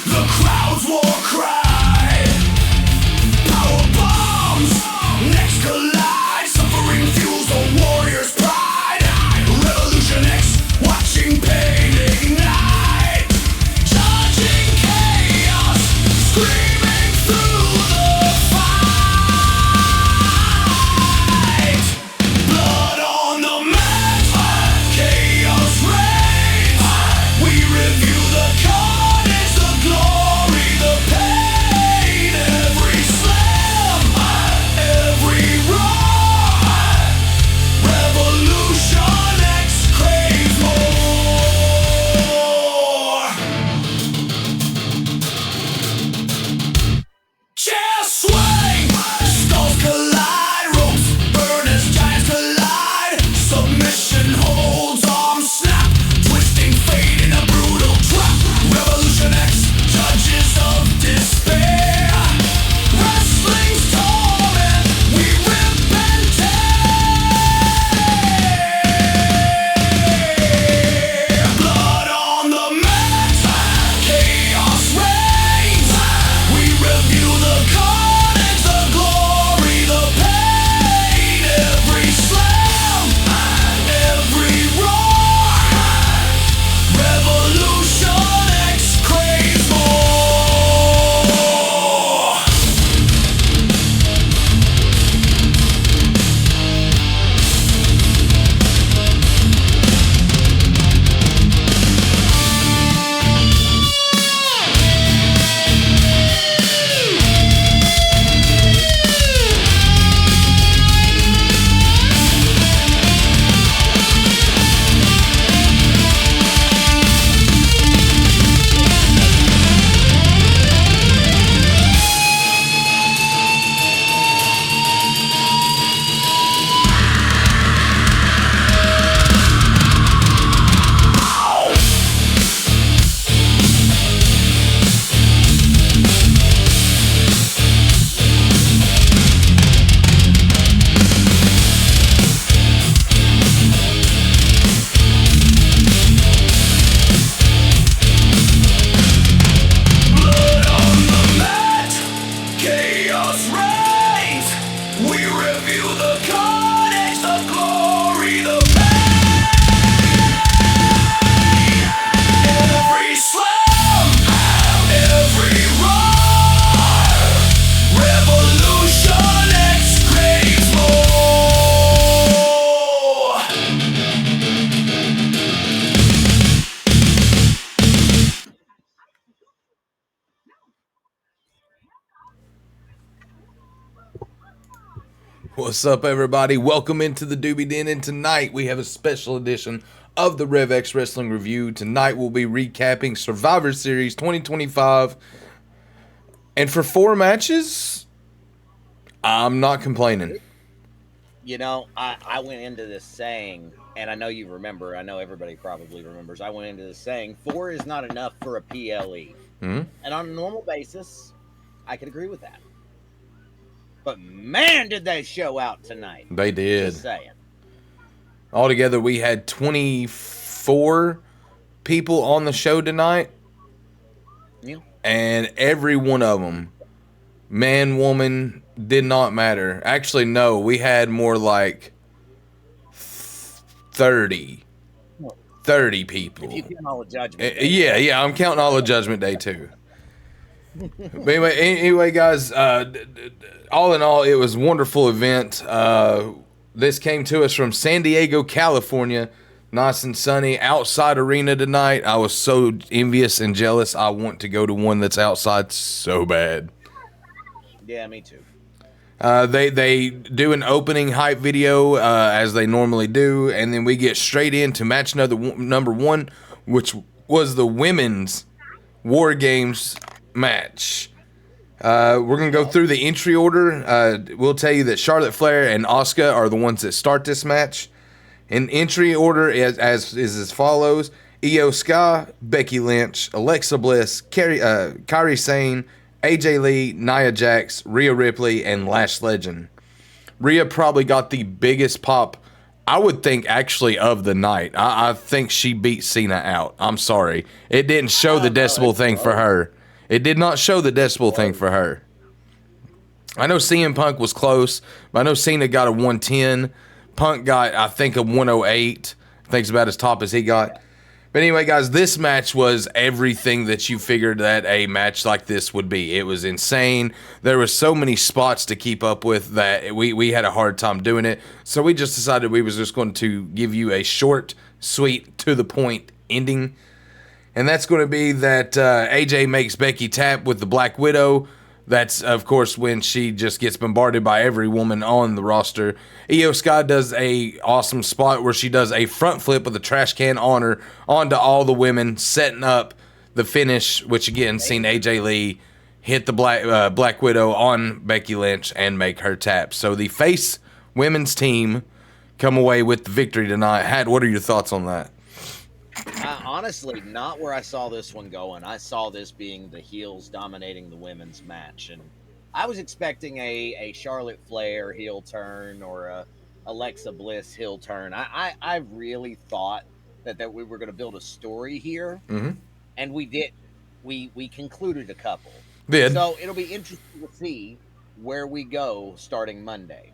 The crowd's war cry. Power bombs next collide. Suffering fuels the warrior's pride. Revolution X, watching pain ignite. Judging chaos, screaming through the fight. Blood on the mat, chaos reigns. We review the carnage, the glory, the pain. Every slam, every roar. Revolution X craves more. Chairs swing, skulls collide, ropes burn as giants collide. Submission holds, arms snap, twisting fate in a brutal trap. Revolution X, judges of despair. Wrestling's torment, we rip and tear. Blood on the mat, chaos reigns. We review the carnage, the glory, the pain. Every slam, every roar. Revolution X craves more. Blood on the mat, chaos reigns. We review the carnage, the glory, the pain. Every slam, every roar. Revolution X craves more. What's up, everybody? Welcome into the Doobie Den, and tonight we have a special edition of the Rev X Wrestling Review. Tonight we'll be recapping Survivor Series 2025, and for 4 matches, I'm not complaining. You know, I went into this saying, and I know you remember, I know everybody probably remembers, I went into this saying, 4 is not enough for a PLE. Mhm. And on a normal basis, I could agree with that. But man, did they show out tonight. They did. Just saying. Altogether, we had 24 people on the show tonight, Yeah. and every one of them, man, woman, did not matter. Actually, no, we had more like 30 people. If you count all the judgment. Yeah, I'm counting all of Judgment Day too. But anyway, guys, all in all, it was a wonderful event. This came to us from San Diego, California. Nice and sunny outside arena tonight. I was so envious and jealous. I want to go to one that's outside so bad. Yeah, me too. They do an opening hype video as they normally do, and then we get straight into match number 1, which was the women's War Games match. We're going to go through the entry order. We'll tell you that Charlotte Flair and Asuka are the ones that start this match. In entry order is as follows: Io Sky, Becky Lynch, Alexa Bliss, Kairi Sane, AJ Lee, Nia Jax, Rhea Ripley, and Lash Legend. Rhea probably got the biggest pop, I would think, actually, of the night. I think she beat Cena out. I'm sorry. It didn't show the decibel thing for her. It did not show the decibel thing for her. I know CM Punk was close, but I know Cena got a 110. Punk got, I think, a 108. I think it's about as top as he got. But anyway, guys, this match was everything that you figured that a match like this would be. It was insane. There were so many spots to keep up with that we had a hard time doing it. So we just decided we was just going to give you a short, sweet, to the point ending. And that's going to be that AJ makes Becky tap with the Black Widow. That's, of course, when she just gets bombarded by every woman on the roster. Io Sky does a awesome spot where she does a front flip with a trash can on her onto all the women, setting up the finish, which, again, seen AJ Lee hit the Black Widow on Becky Lynch and make her tap. So the face women's team come away with the victory tonight. What are your thoughts on that? Honestly, not where I saw this one going. I saw this being the heels dominating the women's match, and I was expecting a Charlotte Flair heel turn or a Alexa Bliss heel turn. I really thought that we were going to build a story here, and we did. We concluded a couple. So it'll be interesting to see where we go starting Monday.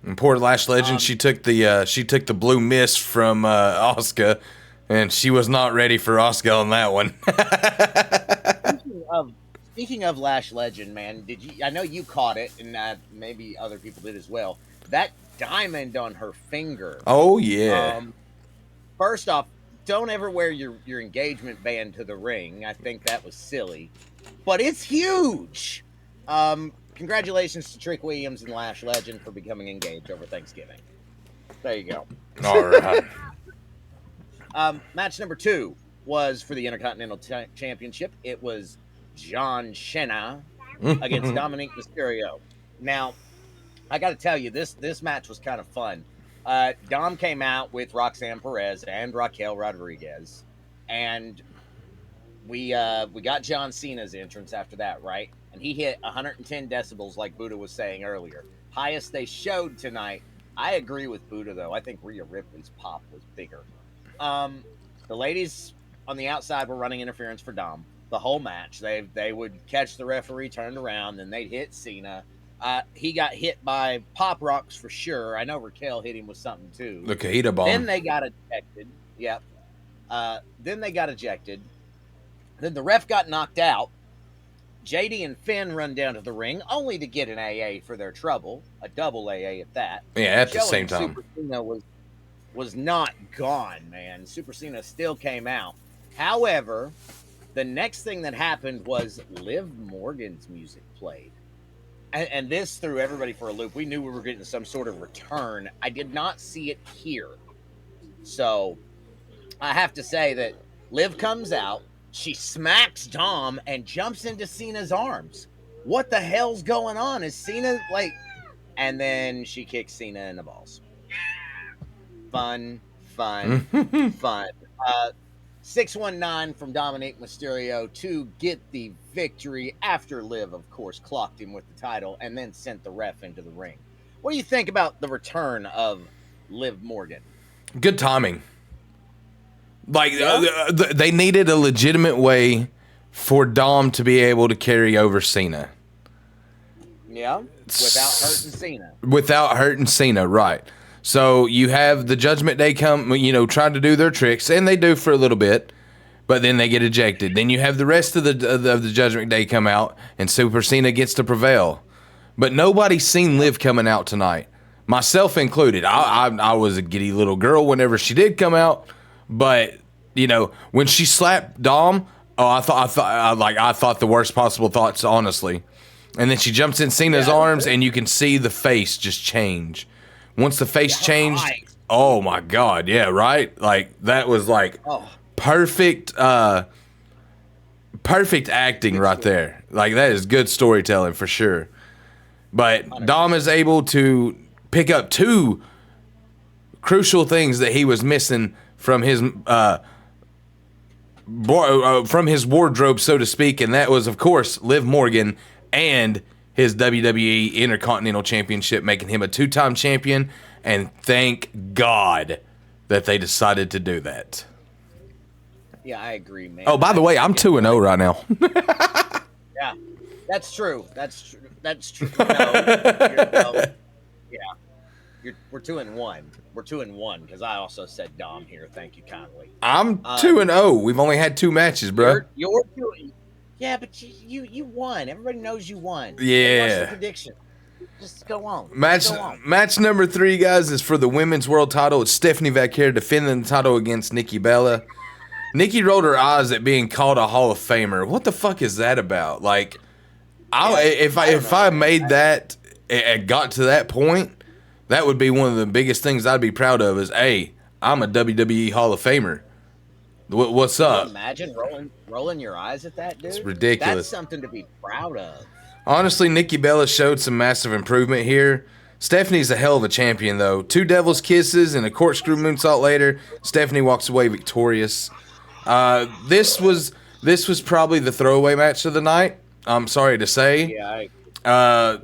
And poor Lash Legend, she took the blue mist from Asuka. And she was not ready for Asuka on that one. Speaking of Lash Legend, man, I know you caught it, and maybe other people did as well. That diamond on her finger. Oh yeah. First off, don't ever wear your engagement band to the ring. I think that was silly, but it's huge. Congratulations to Trick Williams and Lash Legend for becoming engaged over Thanksgiving. There you go. All right. Match number 2 was for the Intercontinental Championship. It was John Cena against Dominic Mysterio. Now, I got to tell you, this match was kind of fun. Dom came out with Roxanne Perez and Raquel Rodriguez, and we got John Cena's entrance after that, right? And he hit 110 decibels, like Buddha was saying earlier. Highest they showed tonight. I agree with Buddha, though. I think Rhea Ripley's pop was bigger. The ladies on the outside were running interference for Dom the whole match. They would catch the referee turned around, then they'd hit Cena. He got hit by pop rocks for sure. I know Raquel hit him with something too. The Cajita bomb. Then they got ejected. Yep. Then they got ejected. Then the ref got knocked out. JD and Finn run down to the ring only to get an AA for their trouble, a double AA at that. Yeah, at the same time. Super Cena was not gone, man. Super Cena still came out. However, the next thing that happened was Liv Morgan's music played. And this threw everybody for a loop. We knew we were getting some sort of return. I did not see it here. So I have to say that Liv comes out, she smacks Dom and jumps into Cena's arms. What the hell's going on? Is Cena like... And then she kicks Cena in the balls. Fun. 619 from Dominic Mysterio to get the victory after Liv, of course, clocked him with the title and then sent the ref into the ring. What do you think about the return of Liv Morgan? Good timing. Like, they needed a legitimate way for Dom to be able to carry over Cena. Yeah, without hurting Cena. Without hurting Cena, right. So you have the Judgment Day come, trying to do their tricks, and they do for a little bit, but then they get ejected. Then you have the rest of the Judgment Day come out, and Super Cena gets to prevail. But nobody's seen Liv coming out tonight, myself included. I was a giddy little girl whenever she did come out, but when she slapped Dom, I thought the worst possible thoughts, honestly. And then she jumps in Cena's arms, and you can see the face just change. Once the face changed, oh my God, yeah, right? Like, that was like perfect acting right there. Like, that is good storytelling for sure. But Dom is able to pick up 2 crucial things that he was missing from his wardrobe, so to speak, and that was, of course, Liv Morgan and his WWE Intercontinental Championship, making him a 2-time champion, and thank God that they decided to do that. Yeah, I agree, man. Oh, by the way, I'm 2-0 right now. That's true. That's true. That's true. No, yeah. We're 2-1. We're 2-1 because I also said Dom here. Thank you kindly. I'm 2-0. We've only had 2 matches, bro. You're doing. Yeah, but you won. Everybody knows you won. Yeah. What's the prediction? Just go on. Match number 3, guys, is for the women's world title. It's Stephanie Vaquer defending the title against Nikki Bella. Nikki rolled her eyes at being called a Hall of Famer. What the fuck is that about? Like, if I made that and got to that point, that would be one of the biggest things I'd be proud of. Is I'm a WWE Hall of Famer. What's up? Can you imagine rolling your eyes at that, dude. It's ridiculous. That's something to be proud of. Honestly, Nikki Bella showed some massive improvement here. Stephanie's a hell of a champion, though. 2 devil's kisses and a corkscrew moonsault later, Stephanie walks away victorious. This was probably the throwaway match of the night. I'm sorry to say. Yeah.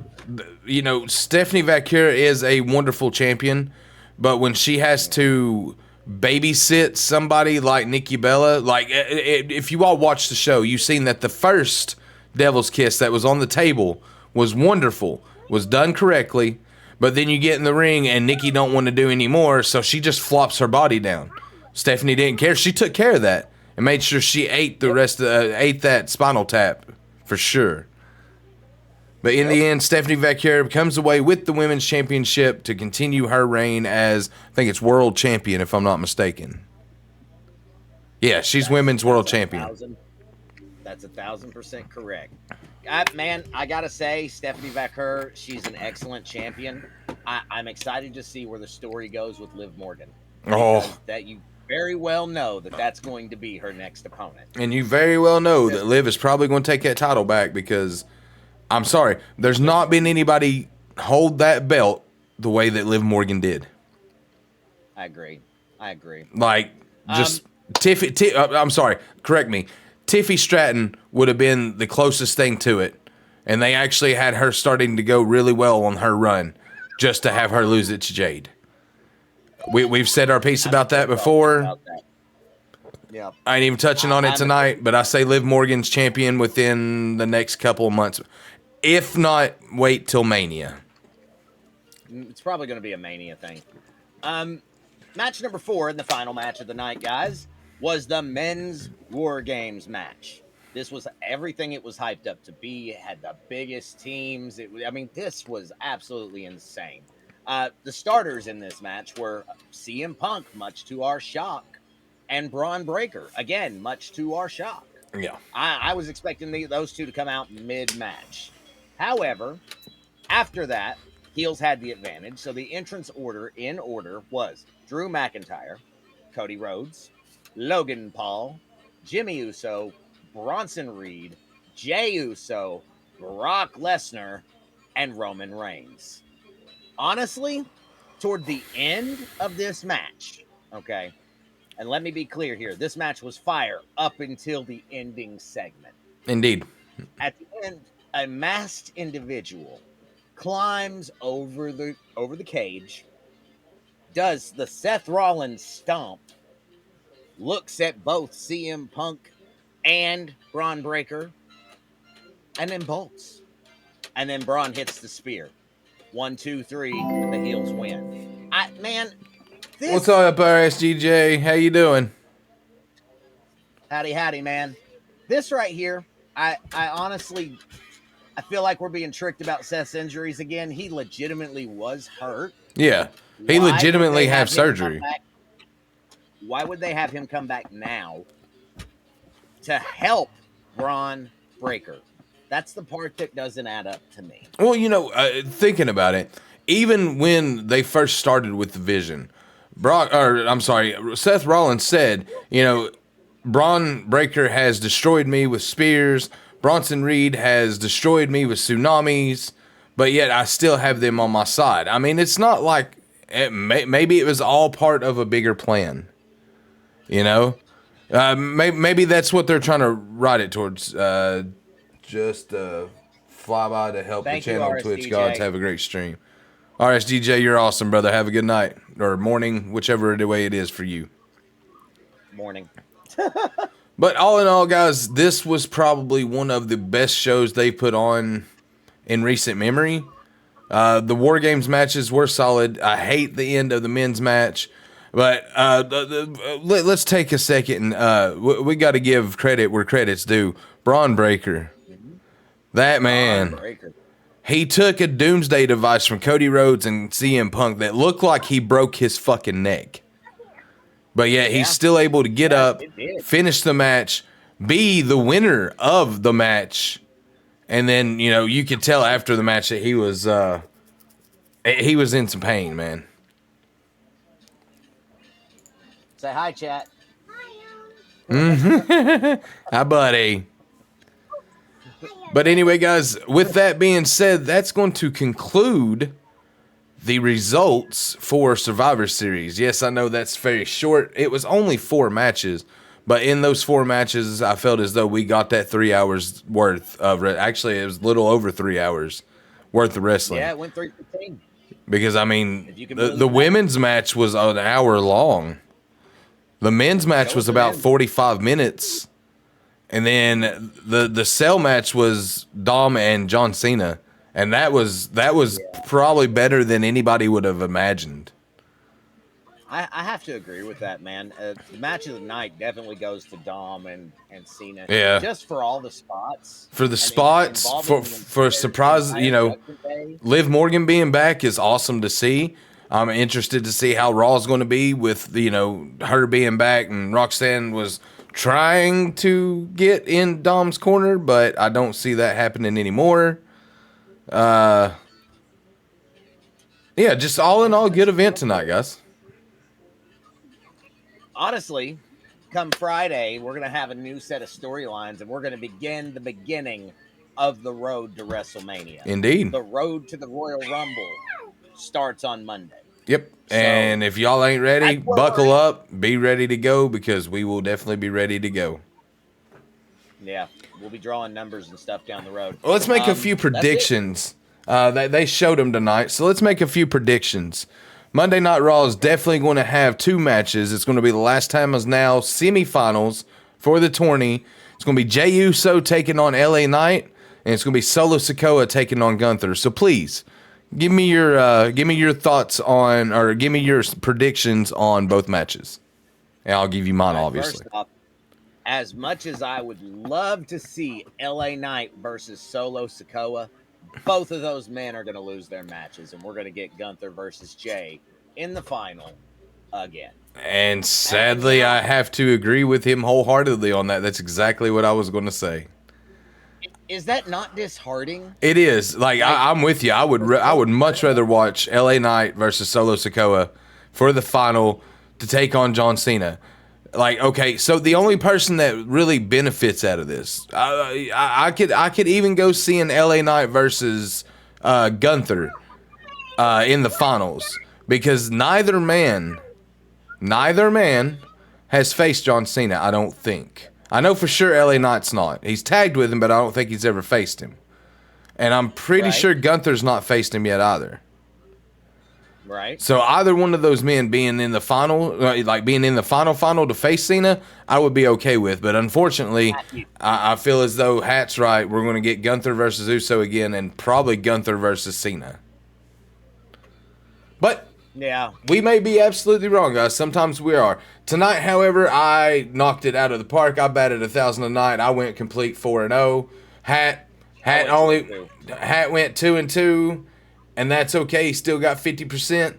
Stephanie Vaquer is a wonderful champion, but when she has to babysit somebody like Nikki Bella, like if you all watched the show, you've seen that the first devil's kiss that was on the table was wonderful, was done correctly, but then you get in the ring and Nikki don't want to do any more, so she just flops her body down. Stephanie didn't care. She took care of that and made sure she ate ate that spinal tap for sure. But in the end, Stephanie Vaquer comes away with the women's championship to continue her reign as, I think it's world champion, if I'm not mistaken. Yeah, she's women's world champion. That's 1,000% correct. I gotta say, Stephanie Vaquer, she's an excellent champion. I'm excited to see where the story goes with Liv Morgan. That you very well know that's going to be her next opponent. And you very well know that Liv is probably going to take that title back because, I'm sorry, there's not been anybody hold that belt the way that Liv Morgan did. I agree. Like, just I'm sorry, correct me. Tiffy Stratton would have been the closest thing to it. And they actually had her starting to go really well on her run just to have her lose it to Jade. We've said our piece about that before. Yeah. I ain't even touching on it tonight, but I say Liv Morgan's champion within the next couple of months. If not, wait till Mania. It's probably going to be a Mania thing. Match number 4 and the final match of the night, guys, was the men's War Games match. This was everything it was hyped up to be. It had the biggest teams. This was absolutely insane. The starters in this match were CM Punk, much to our shock, and Braun Breaker, again, much to our shock. Yeah. I was expecting those two to come out mid-match. However, after that, heels had the advantage, so the entrance order was Drew McIntyre, Cody Rhodes, Logan Paul, Jimmy Uso, Bronson Reed, Jey Uso, Brock Lesnar, and Roman Reigns. Honestly, toward the end of this match, okay, and let me be clear here, this match was fire up until the ending segment. Indeed. At the end, a masked individual climbs over the cage, does the Seth Rollins stomp, looks at both CM Punk and Braun Breaker, and then bolts. And then Braun hits the spear. 1, 2, 3, the heels win. What's up, RSGJ? How you doing? Howdy, man. This right here, I honestly, I feel like we're being tricked about Seth's injuries again. He legitimately was hurt. Yeah, he legitimately have surgery. Why would they have him come back now to help Braun Breaker? That's the part that doesn't add up to me. Well, thinking about it, even when they first started with the Vision, Seth Rollins said, Braun Breaker has destroyed me with spears. Bronson Reed has destroyed me with tsunamis, but yet I still have them on my side. I mean, it's not like maybe it was all part of a bigger plan. Maybe that's what they're trying to ride it towards. Just fly by to help the channel Twitch gods have a great stream. RSDJ, you're awesome, brother. Have a good night or morning, whichever the way it is for you. Morning. But all in all, guys, this was probably one of the best shows they put on in recent memory. The War Games matches were solid. I hate the end of the men's match. But let's take a second. We got to give credit where credit's due. Braun Breaker. That man. He took a doomsday device from Cody Rhodes and CM Punk that looked like he broke his fucking neck. But yet he's still able to get up, finish the match, be the winner of the match. And then, you know, you could tell after the match that he was in some pain, man. Say hi, chat. Hi, buddy. But anyway, guys, with that being said, that's going to conclude the results for Survivor Series. Yes, I know that's very short. It was only 4 matches, but in those 4 matches, I felt as though we got that 3 hours worth of actually, it was a little over 3 hours worth of wrestling. Yeah, it went 3:15. Because, I mean, the women's match was an hour long. The men's match was about 45 minutes. And then the cell match was Dom and John Cena. And that was probably better than anybody would have imagined. I have to agree with that, man. The match of the night definitely goes to Dom and Cena. Yeah. Just for all the spots. For the spots, for surprise, you know, Liv Morgan being back is awesome to see. I'm interested to see how Raw's going to be with, you know, her being back. And Roxanne was trying to get in Dom's corner, but I don't see that happening anymore. Yeah, just all in all, good event tonight, guys. Honestly, come Friday, we're going to have a new set of storylines, and we're going to begin the beginning of the road to WrestleMania. Indeed. The road to the Royal Rumble starts on Monday. Yep. So, and if y'all ain't ready, buckle up, be ready to go, because we will definitely be ready to go. Yeah, we'll be drawing numbers and stuff down the road. Well, let's make a few predictions. They showed them tonight, so let's make a few predictions. Monday Night Raw is definitely going to have 2 matches. It's going to be the last time as now semifinals for the tourney. It's going to be Jey Uso taking on LA Knight, and it's going to be Solo Sikoa taking on Gunther. So please, give me your thoughts on, or give me your predictions on both matches, and I'll give you mine, obviously. First off, as much as I would love to see LA Knight versus Solo Sikoa, both of those men are going to lose their matches, and we're going to get Gunther versus Jey in the final again. And sadly, I have to agree with him wholeheartedly on that. That's exactly what I was going to say. Is that not disheartening? It is. Like, I'm with you. I would much rather watch LA Knight versus Solo Sikoa for the final to take on John Cena. Like, okay, so the only person that really benefits out of this, I could even go seeing LA Knight versus Gunther in the finals, because neither man has faced John Cena, I don't think. I know for sure LA Knight's not. He's tagged with him, but I don't think he's ever faced him. And I'm pretty sure Gunther's not faced him yet either. Right. So either one of those men being in the final, like being in the final to face Cena, I would be okay with. But unfortunately, I feel as though Hat's right. We're going to get Gunther versus Uso again, and probably Gunther versus Cena. But yeah, we may be absolutely wrong, guys. Sometimes we are. Tonight, however, I knocked it out of the park. I batted 1,000 a night. I went complete 4-0. Hat went 2-2. And that's okay. He still got 50%.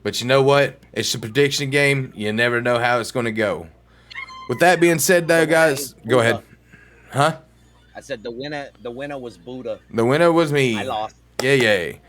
But you know what? It's a prediction game. You never know how it's going to go. With that being said, though, guys, go ahead. Huh? I said the winner was Buddha. The winner was me. I lost. Yay.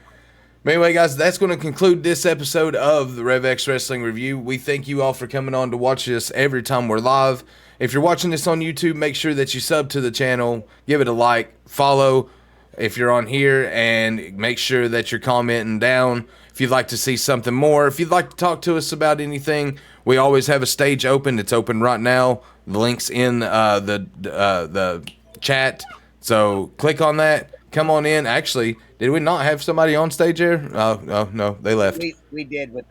But anyway, guys, that's going to conclude this episode of the Rev X Wrestling Review. We thank you all for coming on to watch us every time we're live. If you're watching this on YouTube, make sure that you sub to the channel, give it a like, follow if you're on here, and make sure that you're commenting down if you'd like to see something more. If you'd like to talk to us about anything, we always have a stage open. It's open right now. The link's in the chat. So click on that. Come on in. Actually, did we not have somebody on stage here? Oh, no, they left. We did, but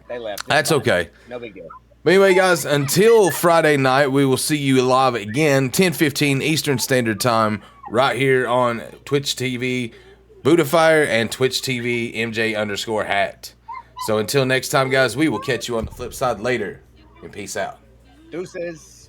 they left. That's okay. No big deal. But anyway, guys, until Friday night, we will see you live again, 10:15 Eastern Standard Time, right here on Twitch TV, Buddhafire, and Twitch TV MJ_hat. So until next time, guys, we will catch you on the flip side later. And peace out. Deuces.